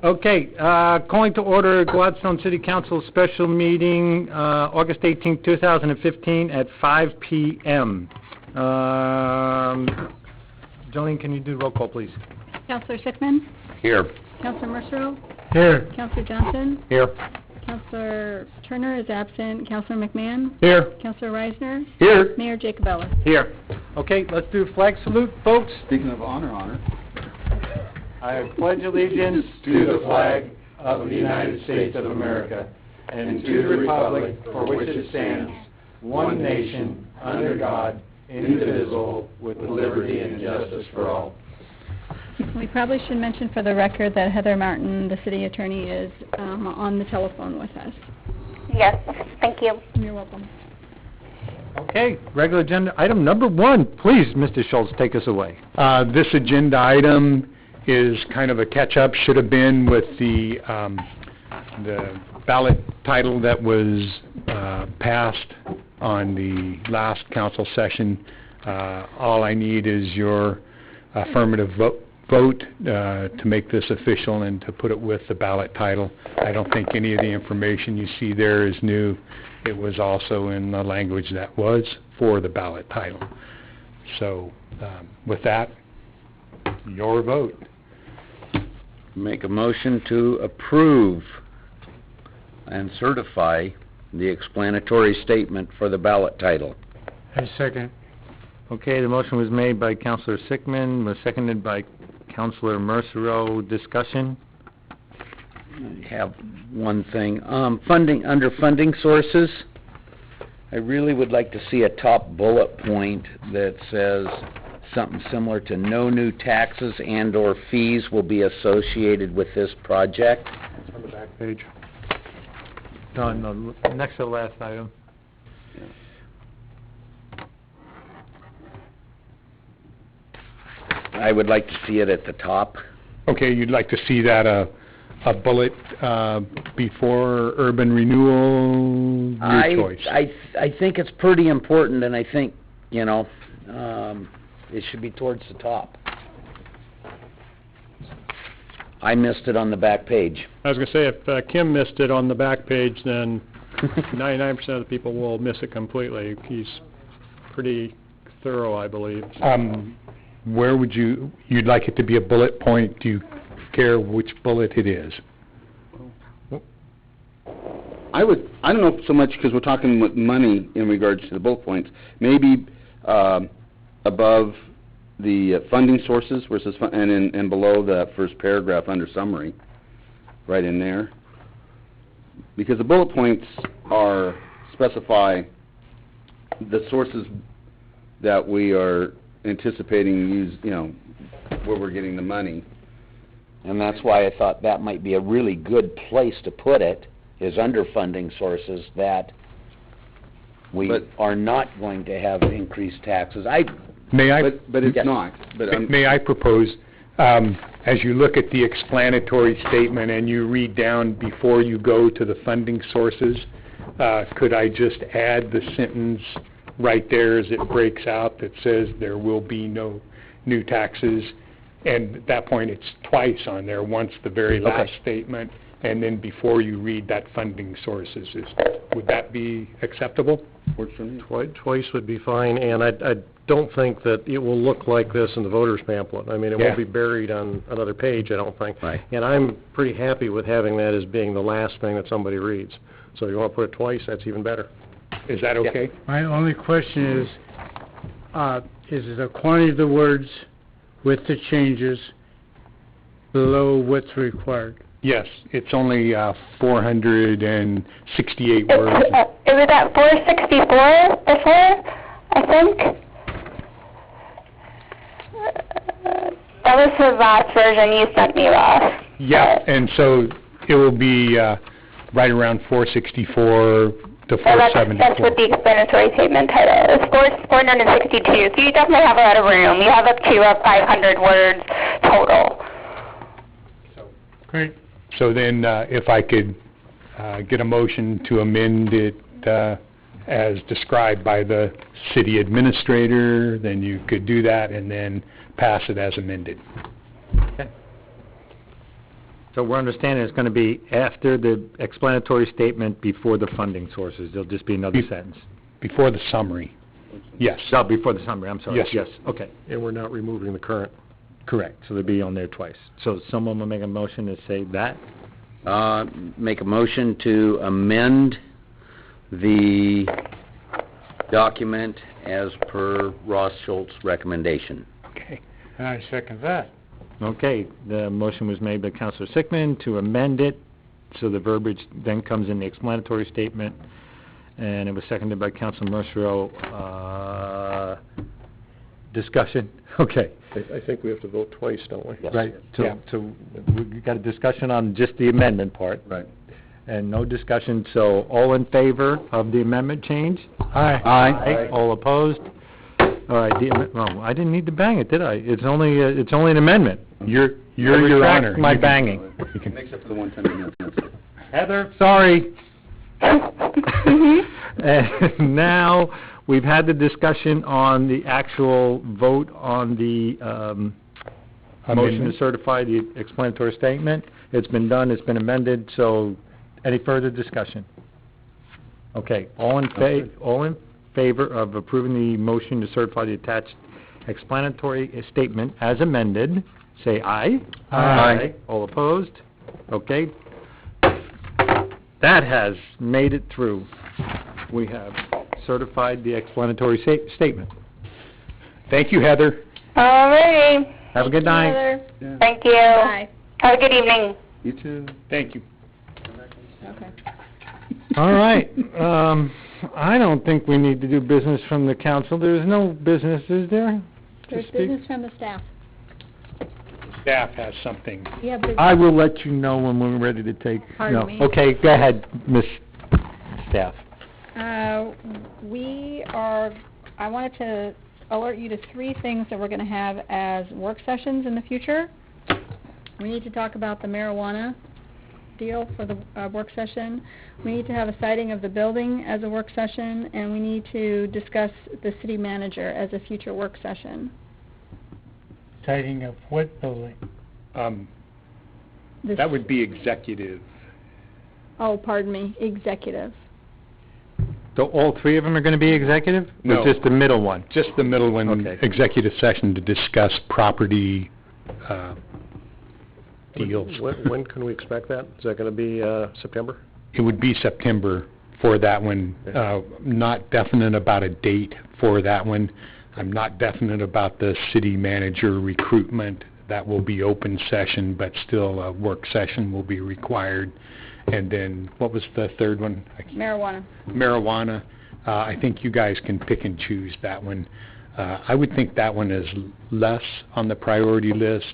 Okay, calling to order Gladstone City Council special meeting, August 18, 2015 at 5 p.m. Jolene, can you do roll call, please? Councilor Sickman? Here. Councilor Mercero? Here. Councilor Johnson? Here. Councilor Turner is absent. Councilor McMahon? Here. Councilor Reisner? Here. Mayor Jacobellis? Here. Okay, let's do flag salute, folks. Speaking of honor. I pledge allegiance to the flag of the United States of America and to the republic for which it stands, one nation, under God, indivisible, with liberty and justice for all. We probably should mention for the record that Heather Martin, the city attorney, is on the telephone with us. Yes, thank you. You're welcome. Okay, regular agenda item number 1. Please, Mr. Schultz, take us away. This agenda item is kind of a catch-up, should have been with the ballot title that was passed on the last council session. All I need is your affirmative vote to make this official and to put it with the ballot title. I don't think any of the information you see there is new. It was also in the language that was for the ballot title. So with that, your vote. Make a motion to approve and certify the explanatory statement for the ballot title. I second. Okay, the motion was made by Councilor Sickman, was seconded by Councilor Mercero. Discussion? I have one thing. Funding, under funding sources, I really would like to see a top bullet point that says something similar to no new taxes and or fees will be associated with this project. It's on the back page. No, next to the last item. I would like to see it at the top. Okay, you'd like to see that a bullet before urban renewal, your choice. I think it's pretty important, and I think, it should be towards the top. I missed it on the back page. I was going to say, if Kim missed it on the back page, then 99% of the people will miss it completely. He's pretty thorough, I believe. Where would you'd like it to be a bullet point? Do you care which bullet it is? I don't know so much because we're talking with money in regards to the bullet points. Maybe above the funding sources versus and below the first paragraph under summary, right in there. Because the bullet points specify the sources that we are anticipating where we're getting the money. And that's why I thought that might be a really good place to put it, is under funding sources that we are not going to have increased taxes. But it's not. May I propose, as you look at the explanatory statement and you read down before you go to the funding sources, could I just add the sentence right there as it breaks out that says there will be no new taxes, and at that point it's twice on there, once the very last statement and then before you read that funding sources. Would that be acceptable? Twice would be fine, and I don't think that it will look like this in the voter's pamphlet. I mean, it won't be buried on another page, I don't think. Right. And I'm pretty happy with having that as being the last thing that somebody reads. So if you want to put it twice, that's even better. Is that okay? My only question is it the quantity of the words with the changes below what's required? Yes, it's only 468 words. It was at 464 before, I think. That was the last version you sent me, Ross. Yeah, and so it will be right around 464 to 474. That's what the explanatory statement title is. 462. So you definitely have a lot of room. You have up to 500 words total. Great. So then, if I could get a motion to amend it as described by the city administrator, then you could do that and then pass it as amended. Okay. So we're understanding it's gonna be after the explanatory statement, before the funding sources. There'll just be another sentence. Before the summary. Yes. Oh, before the summary, I'm sorry. Yes. Yes, okay. And we're not removing the current. Correct, so they'll be on there twice. So someone will make a motion to say that? Make a motion to amend the document as per Ross Schultz's recommendation. Okay. I second that. Okay, the motion was made by Councilor Sickman to amend it, so the verbiage then comes in the explanatory statement, and it was seconded by Councilor Mercereau. Discussion? Okay. I think we have to vote twice, don't we? Right, Yeah. so we got a discussion on just the amendment part. Right. And no discussion, so all in favor of the amendment change? Aye. Aye. All opposed? All right, well, I didn't need to bang it, did I? It's only an amendment. You're I your retract honor. my You can- banging. you can- Except for the one time you canceled it. Heather, sorry. And now, we've had the discussion on the actual vote on the, motion Amendment. to certify the explanatory statement. It's been done, it's been amended, so any further discussion? Okay, all in favor of approving the motion to certify the attached explanatory statement as amended, say aye. Aye. All opposed? Okay. That has made it through. We have certified the explanatory statement. Thank you, Heather. All righty. Have a good night. Heather. Thank you. Bye. Have a good evening. You too. Thank you. Okay. All right, I don't think we need to do business from the council. There's no business, is there? There's To speak? business from the staff. Staff has something. We have business. I will let you know when we're ready to take. Pardon no. me? Okay, go ahead, Miss Staff. I wanted to alert you to 3 things that we're going to have as work sessions in the future. We need to talk about the marijuana deal for the work session. We need to have a sighting of the building as a work session, and we need to discuss the city manager as a future work session. Citing of what building? This- That would be executive. Oh, pardon me, executive. So all 3 of them are going to be executive? No. Or just the middle one? Just the middle one, Okay. executive session to discuss property deals. When can we expect that? Is that gonna be, September? It would be September for that one. Not definite about a date for that one. I'm not definite about the city manager recruitment. That will be open session, but still a work session will be required. And then, what was the third one? Marijuana. Marijuana. I think you guys can pick and choose that one. I would think that one is less on the priority list.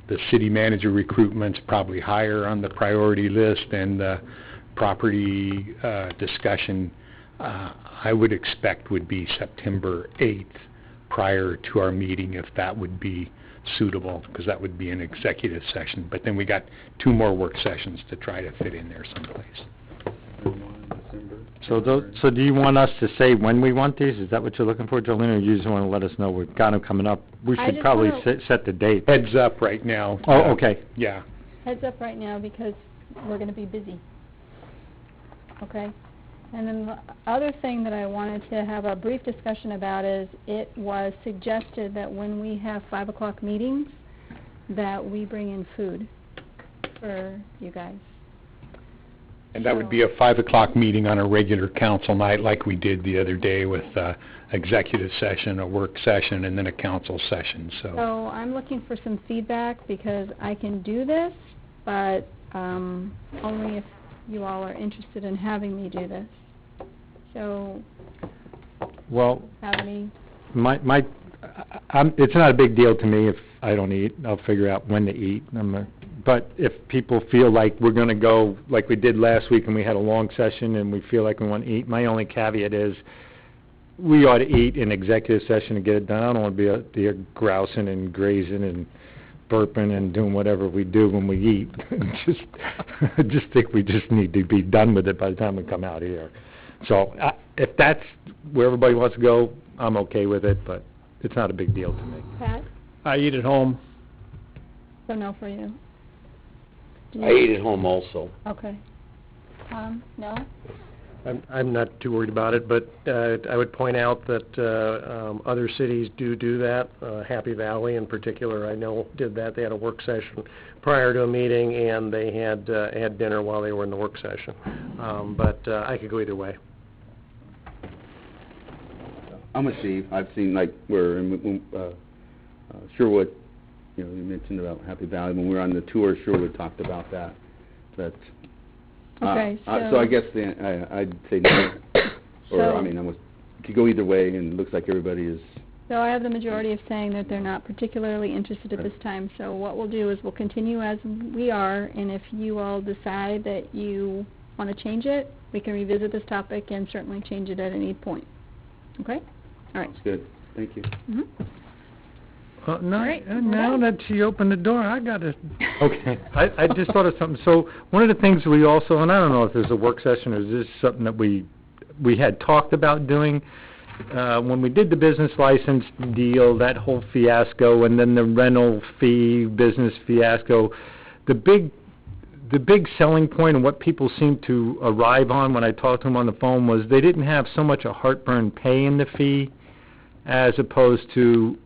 The city manager recruitment's probably higher on the priority list, and the property discussion, I would expect would be September 8th prior to our meeting, if that would be suitable, because that would be an executive session. But then we got 2 more work sessions to try to fit in there someplace. So do you want us to say when we want these? Is that what you're looking for, Jolene, or you just want to let us know we've got them coming up? We I should just probably wanna- set the date. Heads up right now. Oh, okay. Yeah. Heads up right now because we're going to be busy. Okay? And then the other thing that I wanted to have a brief discussion about is it was suggested that when we have 5 o'clock meetings, that we bring in food for you guys. And that would be a 5 o'clock meeting on a regular council night like we did the other day with executive session, a work session, and then a council session, So I'm looking for some feedback because I can do this, but only if you all are interested in having me do this. So, Well, have any, it's not a big deal to me if I don't eat. I'll figure out when to eat. But if people feel like we're going to go like we did last week and we had a long session and we feel like we want to eat, my only caveat is we ought to eat in executive session to get it done. I don't want to be out there grousing and grazing and burping and doing whatever we do when we eat. I just think we just need to be done with it by the time we come out here. So if that's where everybody wants to go, I'm okay with it, but it's not a big deal to me. Pat? I eat at home. So no for you. Do I you- ate at home also. Okay. No? I'm not too worried about it, but I would point out that other cities do that. Happy Valley in particular, I know, did that. They had a work session prior to a meeting, and they had dinner while they were in the work session. But I could go either way. I'm with Steve. I've seen, like, where in Sherwood, you mentioned about Happy Valley. When we were on the tour, Sherwood talked about that. But Okay, so I guess I'd say no. Or, I mean, it could go either way, and it looks like everybody is... So I have the majority of saying that they're not particularly interested at this time. So what we'll do is we'll continue as we are, and if you all decide that you want to change it, we can revisit this topic and certainly change it at any point. Okay? All right. That's good. Thank you. Mm-hmm. Now that she opened the door, I gotta... Okay, I just thought of something. So, one of the things we also, and I don't know if there's a work session or is this something that we had talked about doing, when we did the business license deal, that whole fiasco, and then the rental fee, business fiasco, the big selling point and what people seemed to arrive on when I talked to them on the phone was they didn't have so much a heartburn paying the fee as opposed to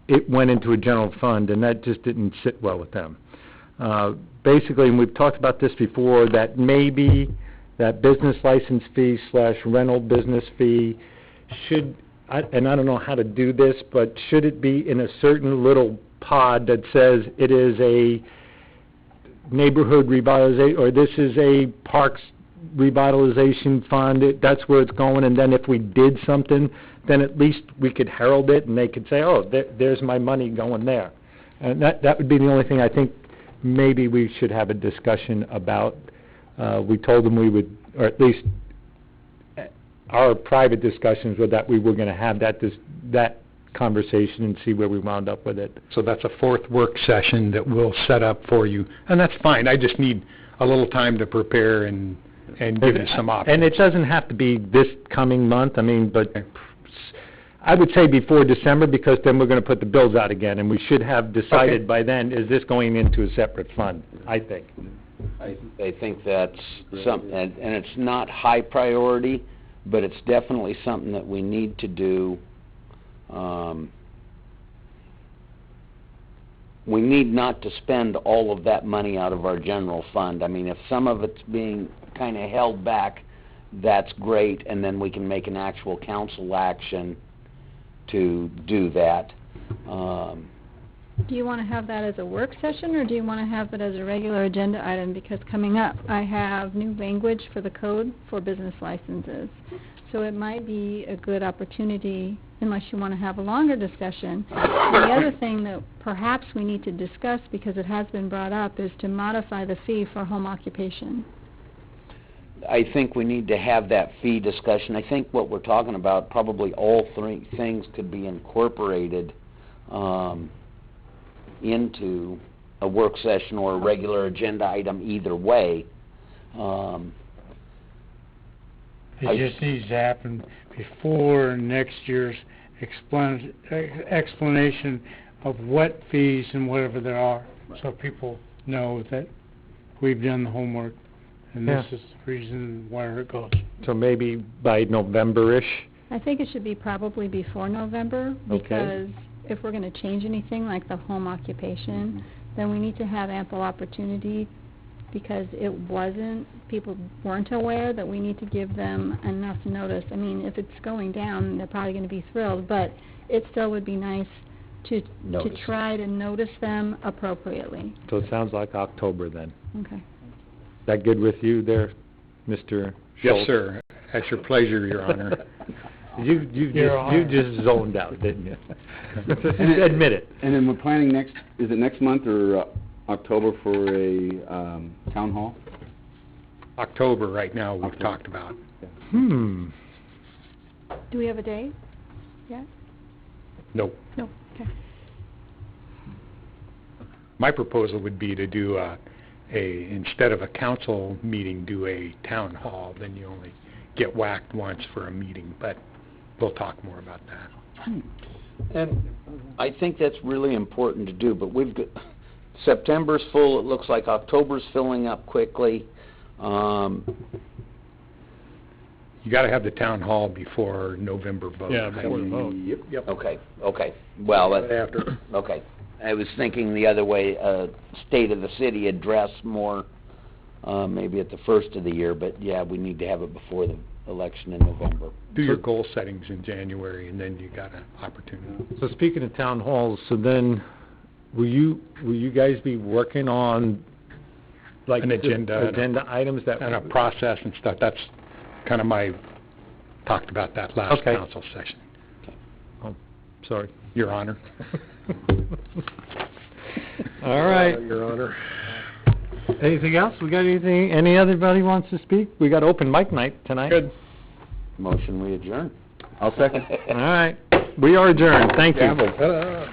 it went into a general fund, and that just didn't sit well with them. Basically, and we've talked about this before, that maybe that business license fee / rental business fee should, and I don't know how to do this, but should it be in a certain little pod that says it is a neighborhood revitalization, or this is a parks revitalization fund, that's where it's going, and then if we did something, then at least we could herald it and they could say, oh, there's my money going there. And that would be the only thing I think maybe we should have a discussion about. We told them we would, or at least our private discussions were that we were going to have that conversation and see where we wound up with it. So that's a fourth work session that we'll set up for you, and that's fine. I just need a little time to prepare and give you some options. And it doesn't have to be this coming month, I mean, but I would say before December, because then we're going to put the bills out again, and we should have decided by then, is this going into a separate fund, I think. I think that's something, and it's not high priority, but it's definitely something that we need to do. We need not to spend all of that money out of our general fund. I mean, if some of it's being kind of held back, that's great, and then we can make an actual council action to do that. Do you want to have that as a work session, or do you want to have it as a regular agenda item? Because coming up, I have new language for the code for business licenses. So it might be a good opportunity, unless you want to have a longer discussion. The other thing that perhaps we need to discuss, because it has been brought up, is to modify the fee for home occupation. I think we need to have that fee discussion. I think what we're talking about, probably all three things could be incorporated into a work session or a regular agenda item either way. It just needs to happen before next year's explanation of what fees and whatever there are, so people know that we've done the homework, and this is the reason where it goes. So maybe by November-ish? I think it should be probably before November, because if we're going to change anything like the home occupation, then we need to have ample opportunity, because people weren't aware that we need to give them enough notice. I mean, if it's going down, they're probably going to be thrilled, but it still would be nice to try to notice them appropriately. So it sounds like October then. Okay. Is that good with you there, Mr. Schultz? Yes, sir. At your pleasure, Your Honor. You just zoned out, didn't you? Admit it. And then we're planning is it next month or October for a town hall? October right now we've talked about. Do we have a date yet? No. No. Okay. My proposal would be to do instead of a council meeting, do a town hall. Then you only get whacked once for a meeting, but we'll talk more about that. And I think that's really important to do, but September's full, it looks like October's filling up quickly. You gotta have the town hall before November vote. Yeah, before the vote. Yep. Okay, well, Right after. okay. I was thinking the other way, state of the city address more, maybe at the first of the year, but yeah, we need to have it before the election in November. Do your goal settings in January, and then you got an opportunity. So speaking of town halls, so then, will you guys be working on, like, An the agenda. agenda items that? And a process and stuff, that's kind of talked about that last Okay. council session. Oh, sorry. Your Honor. All right. Your Honor. Anything else? We got anything, anybody wants to speak? We got open mic night tonight. Good. Motion we adjourn. I'll second. All right. We are adjourned. Thank you. Ta-da.